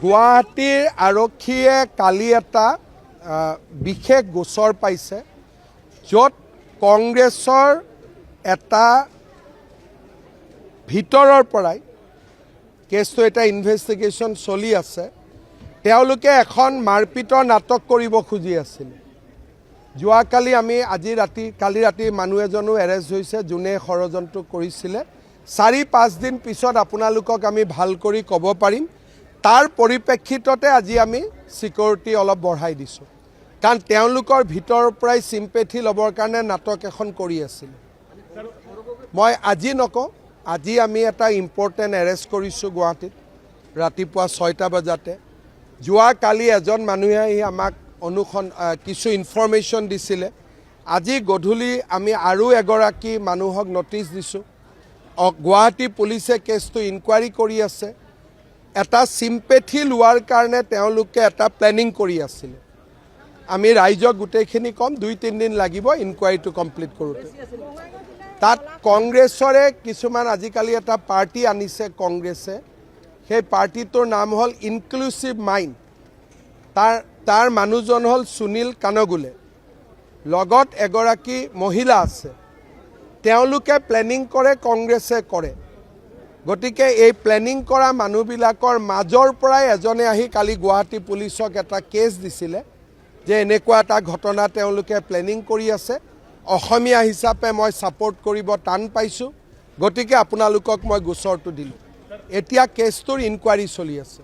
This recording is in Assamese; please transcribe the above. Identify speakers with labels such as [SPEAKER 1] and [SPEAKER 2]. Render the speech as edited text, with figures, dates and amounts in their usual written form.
[SPEAKER 1] গুৱাহাটীৰ আৰক্ষীয়ে কালি এটা বিশেষ গোচৰ পাইছে য'ত কংগ্ৰেছৰ এটা ভিতৰৰ পৰাই কেছটো এটা ইনভেষ্টিগেশ্যন চলি আছে। তেওঁলোকে এখন মাৰপিটৰ নাটক কৰিব খুজি আছিল। যোৱাকালি আমি কালি ৰাতি মানুহ এজনো এৰেষ্ট হৈছে যোনে ষড়যন্ত্ৰ কৰিছিলে। 4-5 দিন পিছত আপোনালোকক আমি ভাল কৰি ক'ব পাৰিম। তাৰ পৰিপ্ৰেক্ষিততে আজি আমি সিকিউৰিটি অলপ বঢ়াই দিছোঁ, কাৰণ তেওঁলোকৰ ভিতৰৰ পৰাই চিম্পেথি ল'বৰ কাৰণে নাটক এখন কৰি আছিল। মই আজি নকওঁ, আজি আমি এটা ইম্পৰ্টেণ্ট এৰেষ্ট কৰিছোঁ গুৱাহাটীত ৰাতিপুৱা 6টা বজাতে। যোৱাকালি এজন মানুহে আহি আমাক কিছু ইনফৰমেশ্যন দিছিলে। আজি গধূলি আমি আৰু এগৰাকী মানুহক নটিচ দিছোঁ। গুৱাহাটী পুলিচে কেছটো ইনকুৱাৰী কৰি আছে। এটা চিম্পেথি লোৱাৰ কাৰণে তেওঁলোকে এটা প্লেনিং কৰি আছিলে। আমি ৰাইজক গোটেইখিনি ক'ম, 2-3 দিন লাগিব ইনকুৱাৰীটো কমপ্লিট কৰোঁতে। তাত কংগ্ৰেছৰে কিছুমান আজিকালি এটা পাৰ্টি আনিছে কংগ্ৰেছে। সেই পাৰ্টিটোৰ নাম হ'ল ইনক্লুচিভ মাইণ্ড। তাৰ মানুহজন হ'ল সুনীল কানগুলে, লগত এগৰাকী মহিলা আছে। তেওঁলোকে প্লেনিং কৰে, কংগ্ৰেছে কৰে। গতিকে এই প্লেনিং কৰা মানুহবিলাকৰ মাজৰ পৰাই এজনে আহি কালি গুৱাহাটী পুলিচক এটা কেছ দিছিলে যে এনেকুৱা এটা ঘটনা তেওঁলোকে প্লেনিং কৰি আছে। অসমীয়া হিচাপে মই ছাপোৰ্ট কৰিব টান পাইছোঁ, গতিকে আপোনালোকক মই গোচৰটো দিলোঁ। এতিয়া কেছটোৰ ইনকুৱাৰী চলি আছে।